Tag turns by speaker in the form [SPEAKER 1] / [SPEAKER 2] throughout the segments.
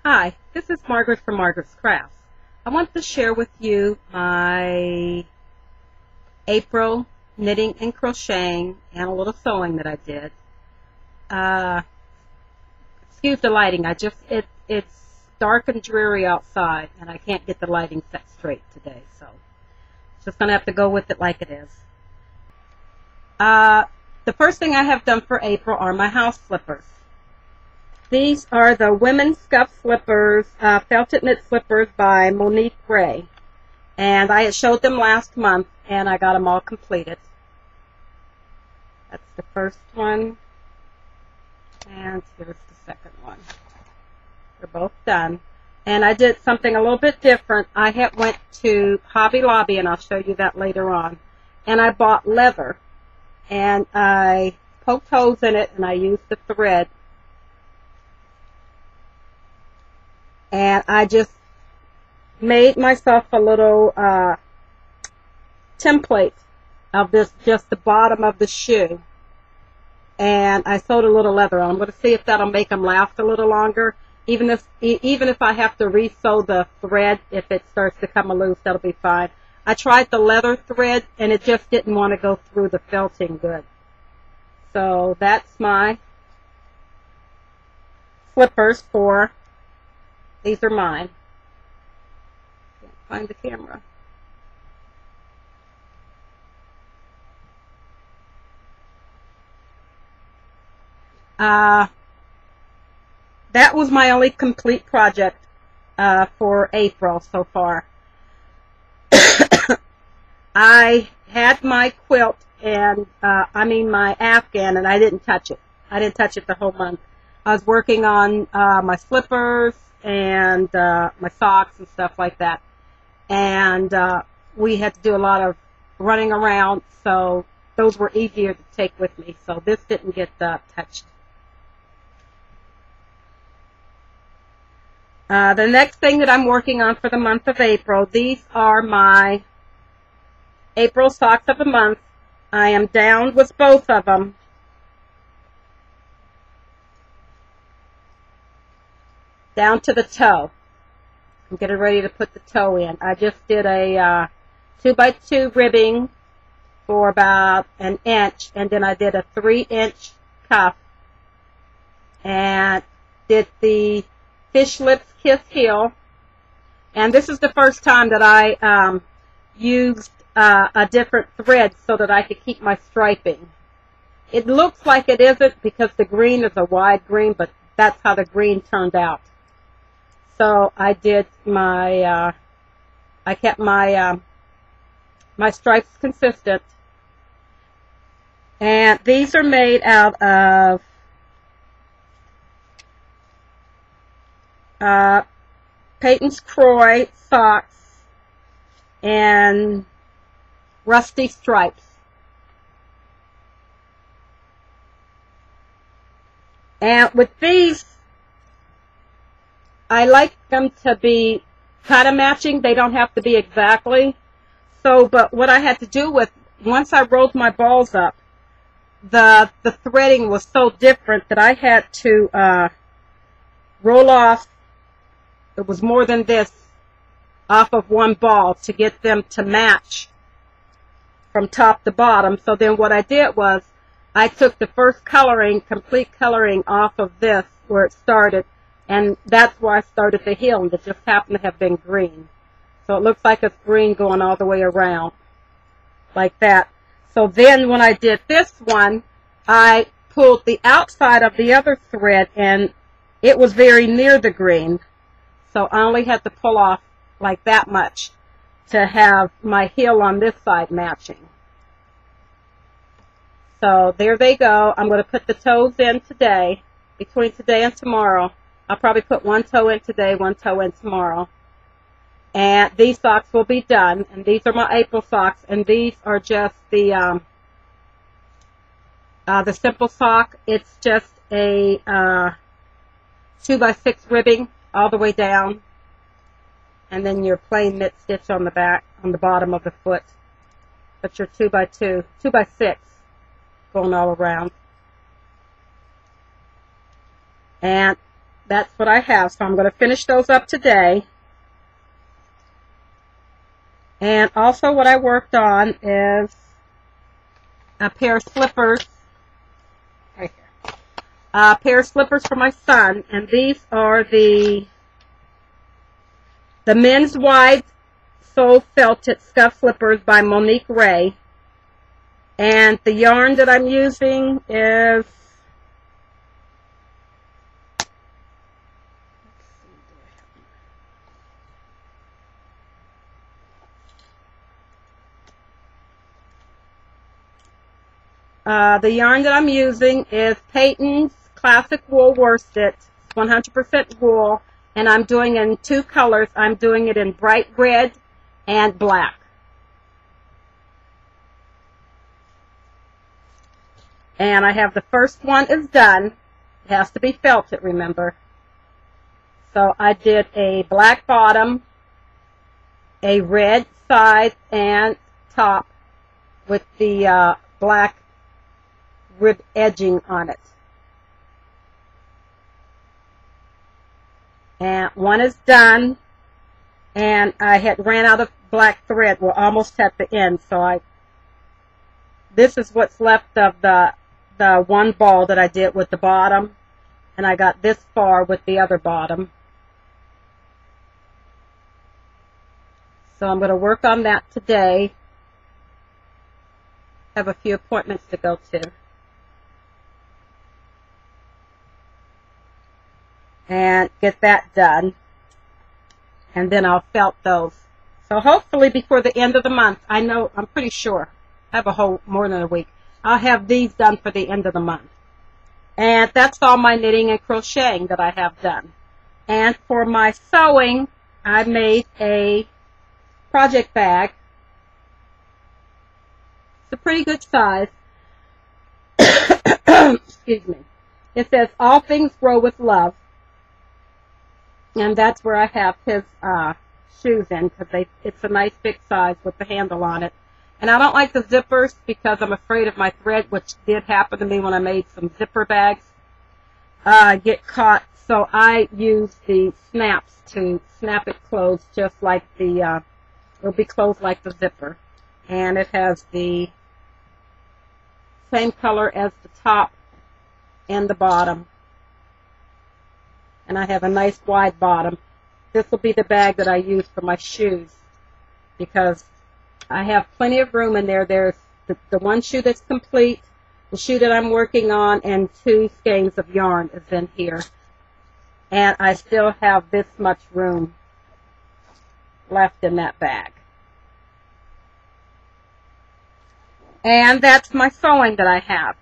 [SPEAKER 1] Hi, this is Margaret from Margaret's Crafts. I want to share with you my April knitting and crocheting and a little sewing that I did. Excuse the lighting. It's dark and dreary outside, and I can't get the lighting set straight today, so just gonna have to go with it like it is. The first thing I have done for April are my house slippers. These are the women's scuff slippers, felted knit slippers by Monique Gray. And I had showed them last month, and I got them all completed. That's the first one. And here's the second one. They're both done. And I did something a little bit different. I had went to Hobby Lobby, and I'll show you that later on. And I bought leather. And I poked holes in it, and I used the thread. And I just made myself a little template of this, just the bottom of the shoe. And I sewed a little leather on. I'm going to see if that'll make them last a little longer. Even if I have to re-sew the thread, if it starts to come loose, that'll be fine. I tried the leather thread, and it just didn't want to go through the felting good. So that's my slippers for... These are mine. Can't find the camera. That was my only complete project for April so far. I had my quilt and my Afghan, and I didn't touch it. I didn't touch it the whole month. I was working on my slippers and my socks and stuff like that. And we had to do a lot of running around, so those were easier to take with me. So this didn't get touched. The next thing that I'm working on for the month of April, these are my April socks of the month. I am down with both of them. Down to the toe. I'm getting ready to put the toe in. I just did a 2x2 ribbing for about an inch, and then I did a 3-inch cuff and did the fish lips kiss heel. And this is the first time that I used a different thread so that I could keep my striping. It looks like it isn't because the green is a wide green, but that's how the green turned out. So I did my, I kept my, my stripes consistent. And these are made out of Peyton's Croy socks and rusty stripes. And with these, I like them to be kind of matching. They don't have to be exactly. So, but what I had to do with, once I rolled my balls up, the threading was so different that I had to roll off, it was more than this, off of one ball to get them to match from top to bottom. So then what I did was, I took the first coloring, complete coloring off of this where it started, and that's where I started the heel, and it just happened to have been green. So it looks like it's green going all the way around, like that. So then when I did this one, I pulled the outside of the other thread, and it was very near the green. So I only had to pull off like that much to have my heel on this side matching. So there they go. I'm going to put the toes in today, between today and tomorrow. I'll probably put one toe in today, one toe in tomorrow. And these socks will be done. And these are my April socks. And these are just the simple sock. It's just a 2x6 ribbing all the way down. And then your plain knit stitch on the back, on the bottom of the foot. But your 2x6 going all around. And that's what I have. So I'm going to finish those up today. And also what I worked on is a pair of slippers. Right here. A pair of slippers for my son. And these are the men's wide sole felted scuff slippers by Monique Ray. And the yarn that I'm using is the yarn that I'm using is Peyton's Classic Wool Worsted, 100% wool, and I'm doing it in two colors. I'm doing it in bright red and black. And I have the first one is done. It has to be felted, remember. So I did a black bottom, a red side and top with the black rib edging on it. And one is done, and I had ran out of black thread. We're almost at the end, so this is what's left of the one ball that I did with the bottom, and I got this far with the other bottom. So I'm going to work on that today. Have a few appointments to go to. And get that done. And then I'll felt those. So hopefully before the end of the month, I'm pretty sure, I have more than a week, I'll have these done for the end of the month. And that's all my knitting and crocheting that I have done. And for my sewing, I made a project bag. It's a pretty good size. Excuse me. It says, "All things grow with love." And that's where I have his shoes in, because it's a nice big size with the handle on it. And I don't like the zippers because I'm afraid of my thread, which did happen to me when I made some zipper bags, get caught. So I use the snaps to snap it closed, just like it'll be closed like the zipper. And it has the same color as the top and the bottom. And I have a nice wide bottom. This will be the bag that I use for my shoes, because I have plenty of room in there. There's the one shoe that's complete, the shoe that I'm working on, and 2 skeins of yarn is in here. And I still have this much room left in that bag. And that's my sewing that I have.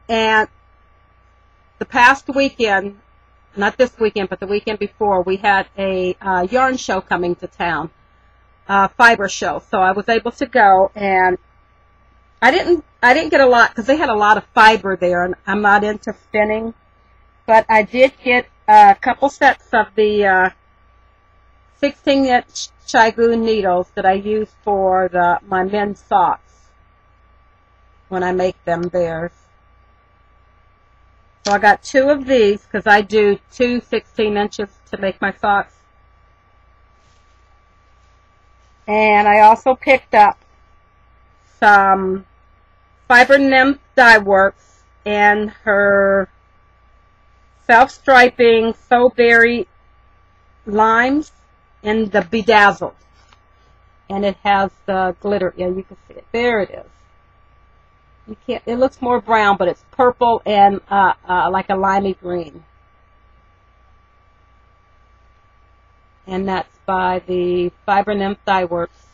[SPEAKER 1] And the past weekend, not this weekend, but the weekend before, we had a yarn show coming to town, fiber show. So I was able to go, and I didn't get a lot because they had a lot of fiber there, and I'm not into spinning. But I did get a couple sets of the 16-inch Chigoon needles that I use for my men's socks when I make them theirs. So I got 2 of these because I do 2 16 inches to make my socks. And I also picked up some Fiber Nymph Dye Works and her self-striping Soberry limes in the Bedazzled. And it has the glitter. Yeah, you can see it. There it is. You can't. It looks more brown, but it's purple and like a limey green. And that's by the Fiber Nymph Dye Works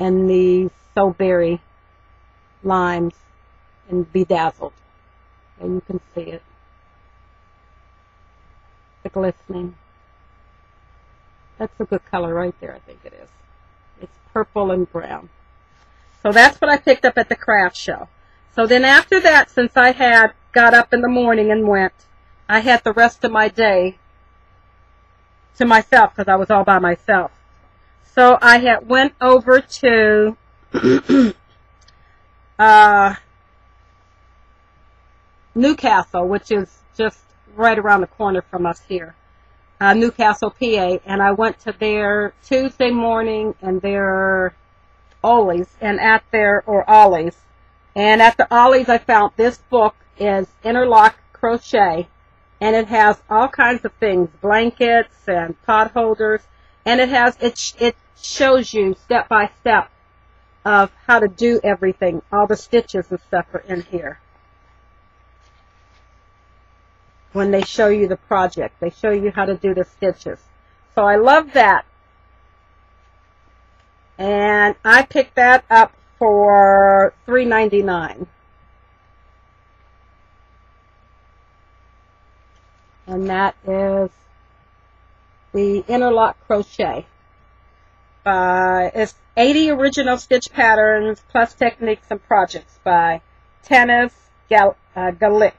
[SPEAKER 1] and the Soberry limes in Bedazzled. And you can see it. The glistening. That's a good color right there, I think it is. It's purple and brown. So that's what I picked up at the craft show. So then after that, since I had got up in the morning and went, I had the rest of my day to myself because I was all by myself. So I had went over to Newcastle, which is just right around the corner from us here, Newcastle, PA. And I went to their Tuesday morning and their Ollie's, and at their, or Ollie's. And at the Ollie's, I found this book is Interlock Crochet, and it has all kinds of things, blankets and pot holders, and it shows you step by step of how to do everything. All the stitches and stuff are in here. When they show you the project, they show you how to do the stitches. So I love that. And I picked that up for $3.99. And that is the Interlock Crochet. It's 80 original stitch patterns plus techniques and projects by Tanis Galick.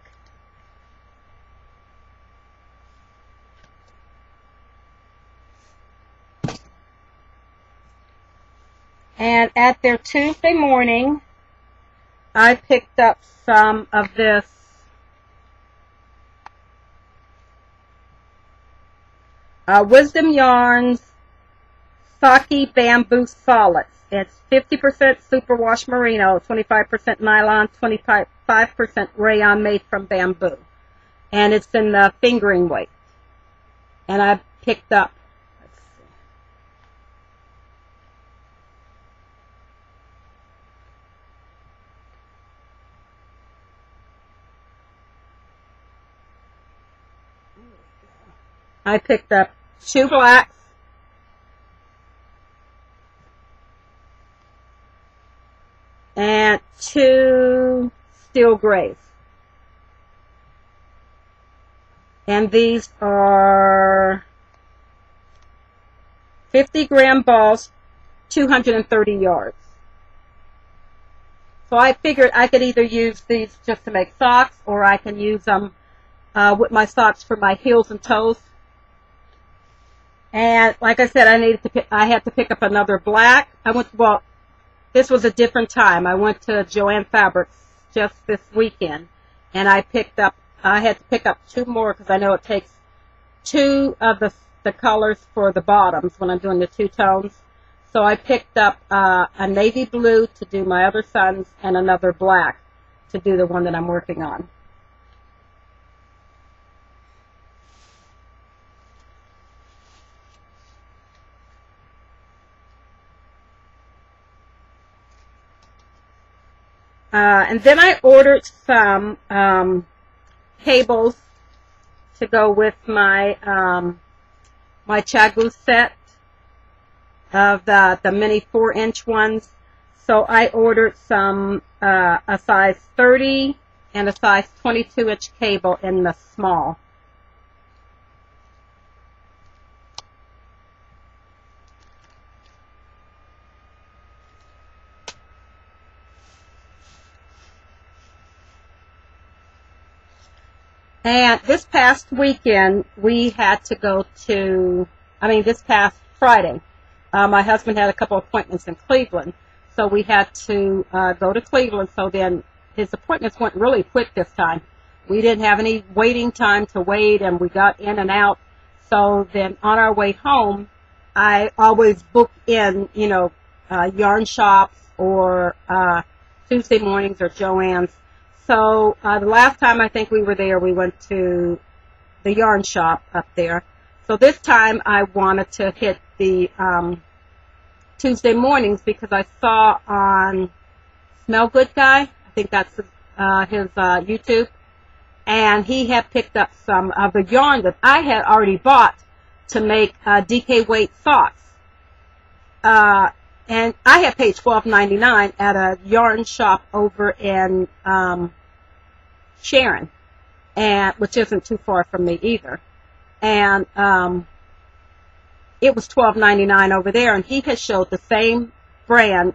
[SPEAKER 1] And at their Tuesday morning, I picked up some of this Wisdom Yarns Saki Bamboo Solids. It's 50% superwash merino, 25% nylon, 25% rayon made from bamboo. And it's in the fingering weight. And I picked up, let's see, I picked up 2 blacks, and 2 steel grays. And these are 50-gram balls, 230 yards. So I figured I could either use these just to make socks, or I can use them with my socks for my heels and toes. And like I said, I had to pick up another black. This was a different time. I went to Joann Fabrics just this weekend, and I had to pick up 2 more because I know it takes 2 of the colors for the bottoms when I'm doing the 2 tones. So I picked up a navy blue to do my other sons and another black to do the one that I'm working on. And then I ordered some cables to go with my my Chagoo set of the mini 4-inch ones. So I ordered some a size 30 and a size 22-inch cable in the small. And this past weekend, we had to go to, this past Friday, my husband had a couple appointments in Cleveland, so we had to go to Cleveland. So then his appointments went really quick this time. We didn't have any waiting time to wait, and we got in and out. So then on our way home, I always book in, yarn shops or Tuesday mornings or Joann's. So the last time I think we were there, we went to the yarn shop up there. So this time I wanted to hit the Tuesday mornings because I saw on Smell Good Guy, I think that's his YouTube, and he had picked up some of the yarn that I had already bought to make DK weight socks. And I had paid $12.99 at a yarn shop over in Sharon, which isn't too far from me either. And it was $12.99 over there, and he has showed the same brand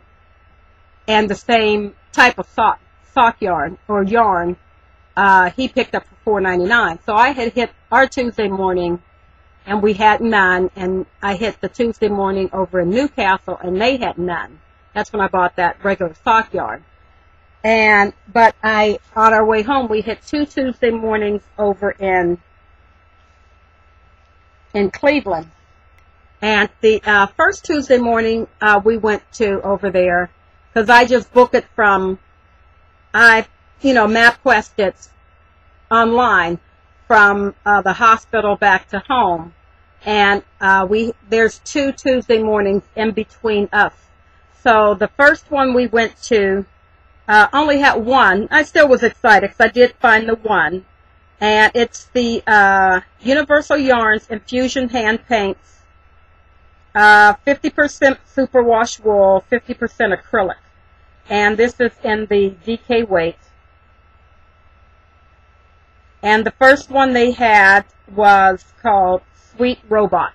[SPEAKER 1] and the same type of sock yarn or yarn. He picked up for $4.99. So I had hit our Tuesday morning, and we had none, and I hit the Tuesday morning over in Newcastle, and they had none. That's when I bought that regular sock yarn. But on our way home, we hit 2 Tuesday mornings over in Cleveland. And the first Tuesday morning we went to over there, because I just booked it from, MapQuest it online from the hospital back to home. And there's 2 Tuesday mornings in between us. So the first one we went to only had one. I still was excited because I did find the one. And it's the Universal Yarns Infusion Hand Paints. 50% superwash wool, 50% acrylic. And this is in the DK weight. And the first one they had was called Sweet Robot.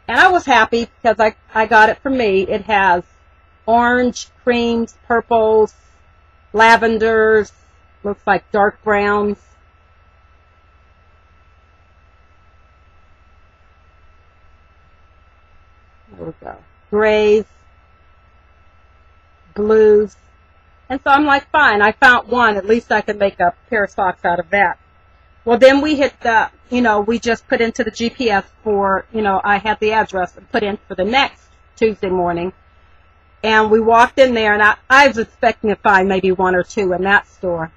[SPEAKER 1] And I was happy because I got it for me. It has orange, creams, purples, lavenders, looks like dark browns. There we go. Grays, blues. And so I'm like, fine, I found one. At least I can make a pair of socks out of that. Well, then we hit the, we just put into the GPS for, I had the address and put in for the next Tuesday morning. And we walked in there, and I was expecting to find maybe one or two in that store.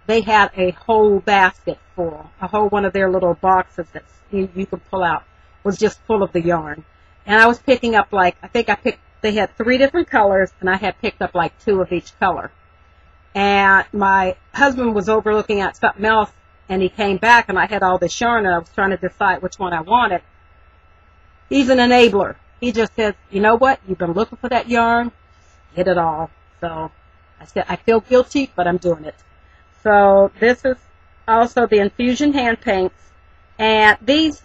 [SPEAKER 1] They had a whole basket full, a whole one of their little boxes that you could pull out was just full of the yarn. And I was picking up they had 3 different colors, and I had picked up like 2 of each color. And my husband was over looking at something else, and he came back, and I had all this yarn, and I was trying to decide which one I wanted. He's an enabler. He just says, you know what, you've been looking for that yarn, get it all. So I said, I feel guilty, but I'm doing it. So this is also the Infusion Hand Paints, and these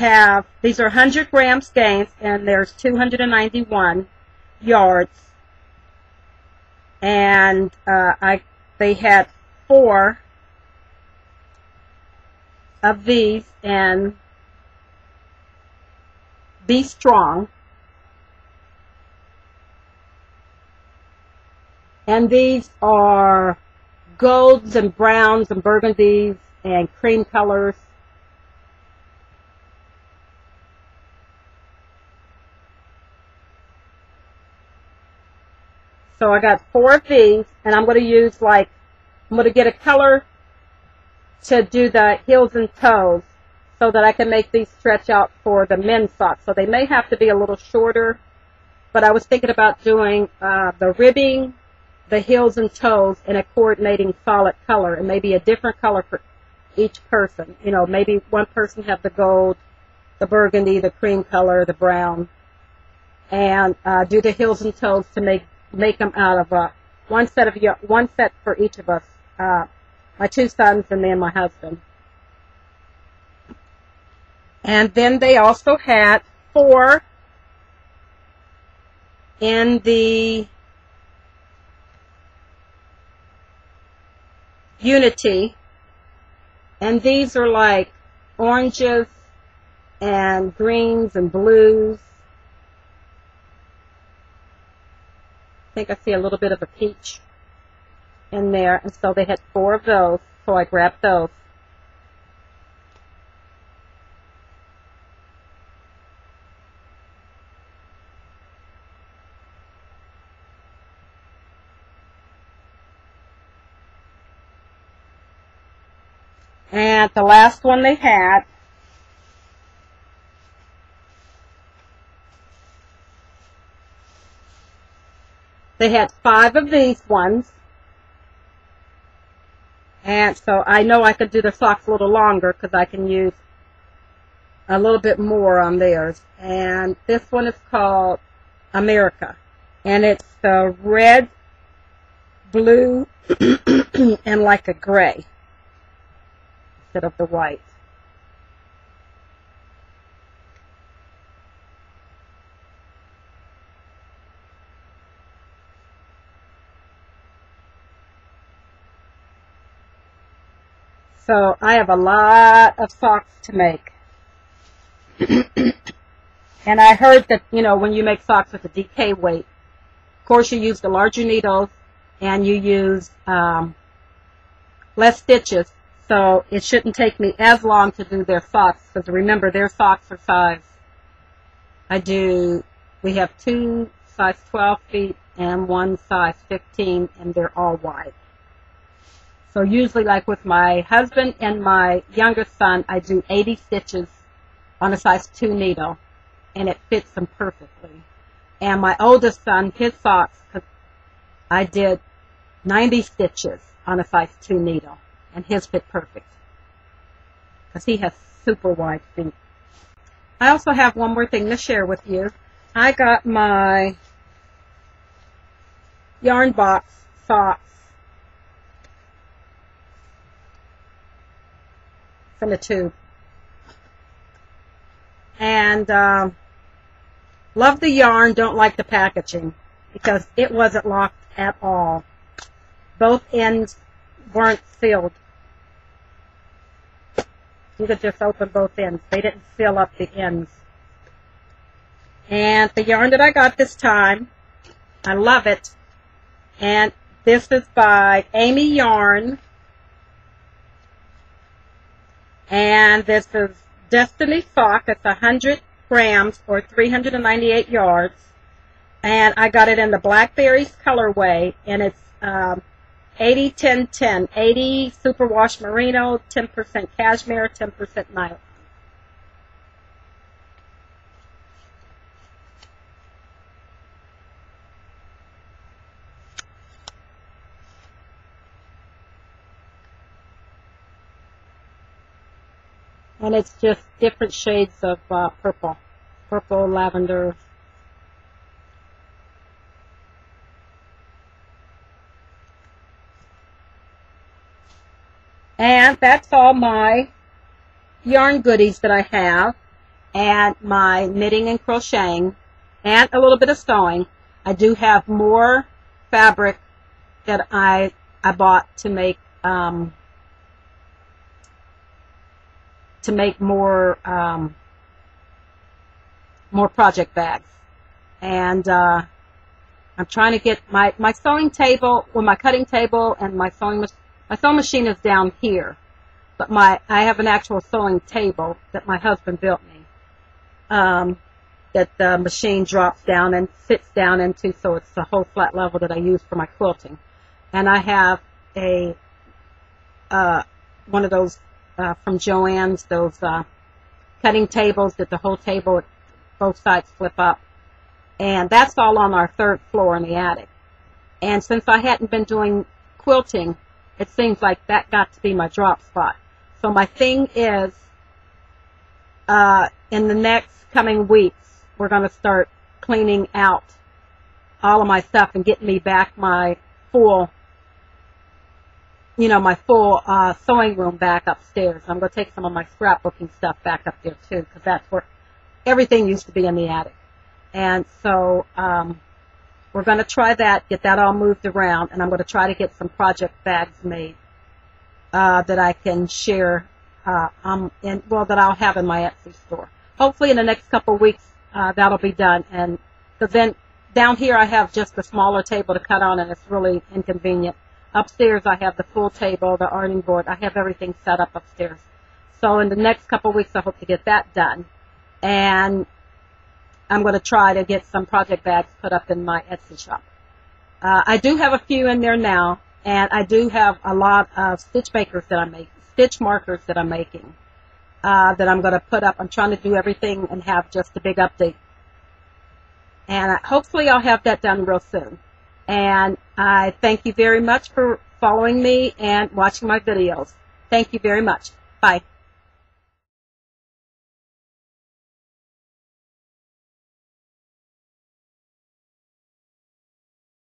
[SPEAKER 1] are 100 gram skeins, and there's 291 yards. And they had 4 of these in Be Strong. And these are golds and browns and burgundies and cream colors. So I got 4 of these, and I'm going to use I'm going to get a color to do the heels and toes so that I can make these stretch out for the men's socks. So they may have to be a little shorter, but I was thinking about doing the ribbing, the heels and toes in a coordinating solid color, and maybe a different color for each person. Maybe one person have the gold, the burgundy, the cream color, the brown, and do the heels and toes to make them out of one set for each of us, my 2 sons and me and my husband. And then they also had 4 in the Unity, and these are like oranges and greens and blues. I think I see a little bit of a peach in there, and so they had 4 of those, so I grabbed those. And the last one they had, they had 5 of these ones. And so I know I could do the socks a little longer because I can use a little bit more on theirs. And this one is called America. And it's the red, blue, and like a gray instead of the white. So I have a lot of socks to make. And I heard that, when you make socks with a DK weight, of course you use the larger needles, and you use less stitches, so it shouldn't take me as long to do their socks, because remember, their socks are size. We have 2 size 12 feet and 1 size 15, and they're all wide. So usually, like with my husband and my youngest son, I do 80 stitches on a size 2 needle, and it fits them perfectly. And my oldest son, his socks, I did 90 stitches on a size 2 needle, and his fit perfect, because he has super wide feet. I also have one more thing to share with you. I got my yarn box socks from the tube, and love the yarn, don't like the packaging, because it wasn't locked at all. Both ends weren't sealed. You could just open both ends. They didn't seal up the ends. And the yarn that I got this time, I love it. And this is by Amy Yarn. And this is Destiny Sock. It's 100 grams or 398 yards. And I got it in the Blackberries colorway. And it's 80-10-10. 80 superwash merino, 10% cashmere, 10% nylon. And it's just different shades of purple. Purple, lavender. And that's all my yarn goodies that I have, and my knitting and crocheting, and a little bit of sewing. I do have more fabric that I bought to make more project bags. And I'm trying to get my sewing table, well, my cutting table, and my sewing machine is down here, but I have an actual sewing table that my husband built me, that the machine drops down and sits down into, so it's the whole flat level that I use for my quilting. And I have a one of those from Joann's, those cutting tables that the whole table, both sides flip up, and that's all on our 3rd floor in the attic. And since I hadn't been doing quilting, it seems like that got to be my drop spot. So my thing is, in the next coming weeks, we're going to start cleaning out all of my stuff and getting me back my full, sewing room back upstairs. I'm going to take some of my scrapbooking stuff back up there too, because that's where everything used to be, in the attic. And so we're going to try that, get that all moved around, and I'm going to try to get some project bags made that I can share, that I'll have in my Etsy store. Hopefully in the next couple of weeks that'll be done, and because then down here I have just a smaller table to cut on, and it's really inconvenient. Upstairs I have the full table, the ironing board. I have everything set up upstairs. So in the next couple of weeks I hope to get that done, and I'm going to try to get some project bags put up in my Etsy shop. I do have a few in there now, and I do have a lot of stitch markers that I'm making, that I'm going to put up. I'm trying to do everything and have just a big update. And hopefully I'll have that done real soon. And I thank you very much for following me and watching my videos. Thank you very much. Bye.